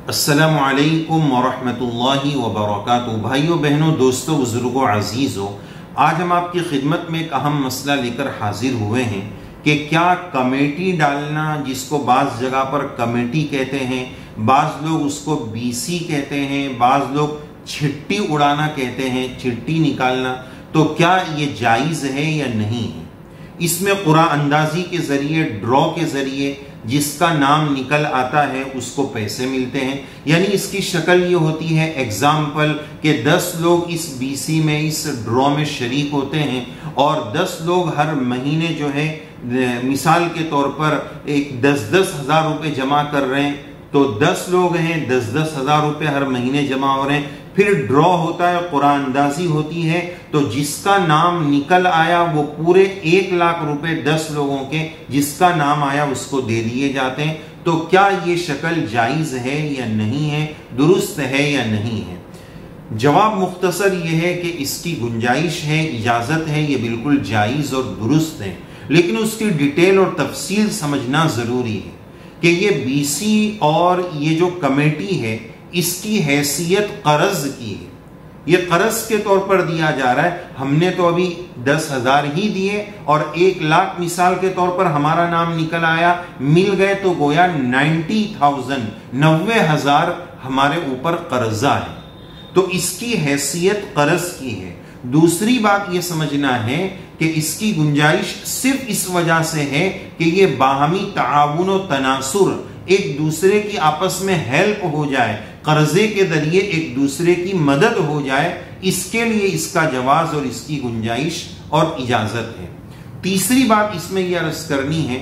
अस्सलामु अलैकुम वरहमतुल्लाहि वबरकातुहू। भाइयों बहनों दोस्तों बुजुर्गों अजीज़ों, आज हम आपकी खिदमत में एक अहम मसला लेकर हाजिर हुए हैं कि क्या कमेटी डालना, जिसको बाज़ जगह पर कमेटी कहते हैं, बाज़ लोग उसको बीसी कहते हैं, बाज़ लोग छिट्टी उड़ाना कहते हैं, चिट्ठी निकालना, तो क्या ये जायज़ है या नहीं है। इसमें कुरान अंदाजी के ज़रिए, ड्रॉ के ज़रिए जिसका नाम निकल आता है उसको पैसे मिलते हैं। यानी इसकी शक्ल ये होती है, एग्जाम्पल के 10 लोग इस बीसी में, इस ड्रॉ में शरीक होते हैं और 10 लोग हर महीने जो है, मिसाल के तौर पर एक 10-10 हज़ार रुपये जमा कर रहे हैं, तो 10 लोग हैं, 10-10 हज़ार रुपये हर महीने जमा हो रहे हैं। फिर ड्रॉ होता है, कुरान अंदाजी होती है, तो जिसका नाम निकल आया वो पूरे 1 लाख रुपए 10 लोगों के जिसका नाम आया उसको दे दिए जाते हैं। तो क्या ये शक्ल जायज है या नहीं है, दुरुस्त है या नहीं है। जवाब मुख्तसर ये है कि इसकी गुंजाइश है, इजाजत है, ये बिल्कुल जायज और दुरुस्त है, लेकिन उसकी डिटेल और तफसील समझना जरूरी है कि ये बीसी और ये जो कमेटी है इसकी हैसियत कर्ज की है। ये कर्ज के तौर पर दिया जा रहा है। हमने तो अभी 10,000 ही दिए और 1 लाख मिसाल के तौर पर हमारा नाम निकल आया, मिल गए, तो गोया 90,000 हमारे ऊपर कर्जा है, तो इसकी हैसियत कर्ज की है। दूसरी बात यह समझना है कि इसकी गुंजाइश सिर्फ इस वजह से है कि ये बाहमी ताउन और तनासुर, एक दूसरे की आपस में हेल्प हो जाए, कर्जे के जरिए एक दूसरे की मदद हो जाए, इसके लिए इसका जवाज और इसकी गुंजाइश और इजाजत है। तीसरी बात इसमें यह अर्ज करनी है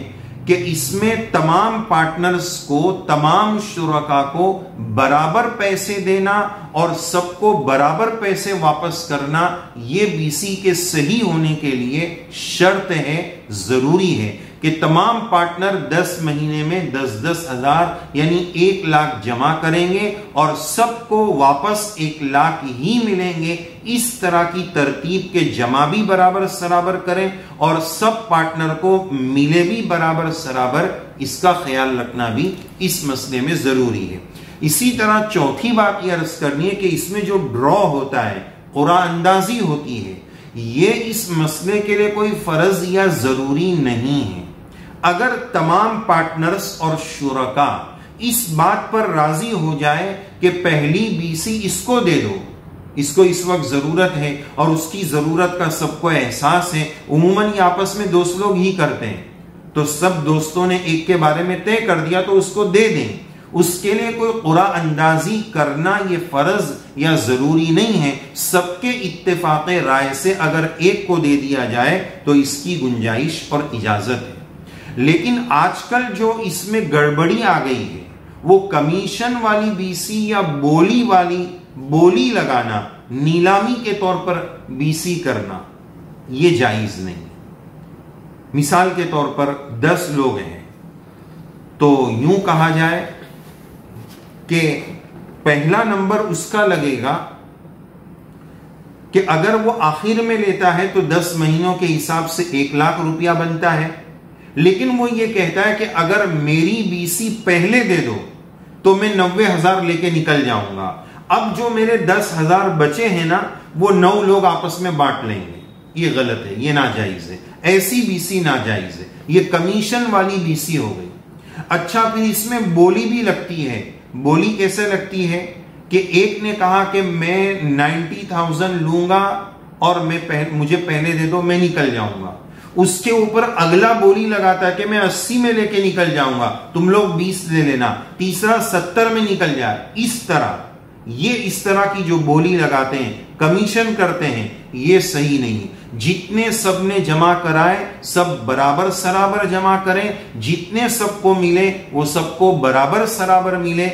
कि इसमें तमाम पार्टनर्स को, तमाम शुरका को बराबर पैसे देना और सबको बराबर पैसे वापस करना, यह बीसी के सही होने के लिए शर्त है, जरूरी है कि तमाम पार्टनर 10 महीने में 10-10 हज़ार यानी 1 लाख जमा करेंगे और सबको वापस 1 लाख ही मिलेंगे। इस तरह की तरतीब के जमा भी बराबर सराबर करें और सब पार्टनर को मिले भी बराबर सराबर, इसका ख्याल रखना भी इस मसले में जरूरी है। इसी तरह चौथी बात यह अर्ज करनी है कि इसमें जो ड्रॉ होता है, कुरान अंदाजी होती है, ये इस मसले के लिए कोई फर्ज या जरूरी नहीं है। अगर तमाम पार्टनर्स और शुरका इस बात पर राजी हो जाए कि पहली बीसी इसको दे दो, इसको इस वक्त जरूरत है और उसकी जरूरत का सबको एहसास है, उमूमन ये आपस में दोस्त लोग ही करते हैं, तो सब दोस्तों ने एक के बारे में तय कर दिया तो उसको दे दें। उसके लिए कोई कुरान अंदाजी करना ये फर्ज या जरूरी नहीं है। सबके इत्तेफाक़े राय से अगर एक को दे दिया जाए तो इसकी गुंजाइश और इजाजत है। लेकिन आजकल जो इसमें गड़बड़ी आ गई है वो कमीशन वाली बीसी या बोली लगाना, नीलामी के तौर पर बीसी करना, ये जायज नहीं। मिसाल के तौर पर 10 लोग हैं तो यूं कहा जाए कि पहला नंबर उसका लगेगा कि अगर वो आखिर में लेता है तो 10 महीनों के हिसाब से 1 लाख रुपया बनता है, लेकिन वो ये कहता है कि अगर मेरी बीसी पहले दे दो तो मैं 90,000 लेके निकल जाऊंगा। अब जो मेरे 10,000 बचे हैं ना, वो 9 लोग आपस में बांट लेंगे। ये गलत है, ये नाजायज है, ऐसी बीसी नाजायज है, ये कमीशन वाली बीसी हो गई। अच्छा, फिर इसमें बोली भी लगती है। बोली कैसे लगती है कि एक ने कहा कि मैं 90,000 लूंगा और मुझे पहले दे दो, मैं निकल जाऊंगा। उसके ऊपर अगला बोली लगाता है कि मैं 80 में लेके निकल जाऊंगा, तुम लोग 20 ले लेना, तीसरा 70 में निकल जाए। इस तरह की जो बोली लगाते हैं, कमीशन करते हैं, ये सही नहीं है। जितने सबने जमा कराए सब बराबर सराबर जमा करें, जितने सबको मिले वो सबको बराबर सराबर मिले।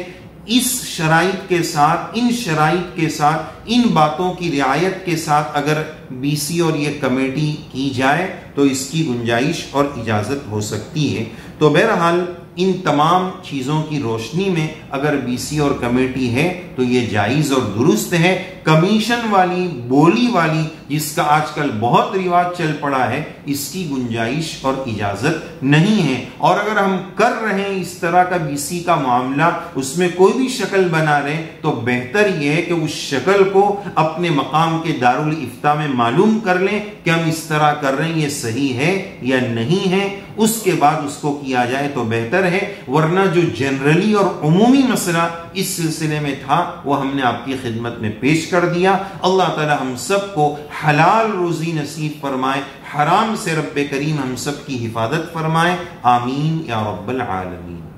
इस शराइत के साथ, इन शराइत के साथ, इन बातों की रियायत के साथ अगर बीसी और ये कमेटी की जाए तो इसकी गुंजाइश और इजाजत हो सकती है। तो बहरहाल इन तमाम चीज़ों की रोशनी में अगर बीसी और कमेटी है तो ये जायज़ और दुरुस्त है। कमीशन वाली, बोली वाली, जिसका आजकल बहुत रिवाज चल पड़ा है, इसकी गुंजाइश और इजाज़त नहीं है। और अगर हम कर रहे हैं इस तरह का बीसी का मामला, उसमें कोई भी शक्ल बना रहे, तो बेहतर यह है कि उस शक्ल को अपने मकाम के दारुल इफ्ता में मालूम कर लें कि हम इस तरह कर रहे हैं, ये सही है या नहीं है, उसके बाद उसको किया जाए तो बेहतर है। वरना जो जनरली और उमूमी मसला इस सिलसिले में था वो हमने आपकी खिदमत में पेश कर दिया। अल्लाह ताला हम सबको हलाल रोजी नसीब फरमाए, हराम से रब्बे करीम हम सब की हिफाजत फरमाए। आमीन या रब्बल आलमीन।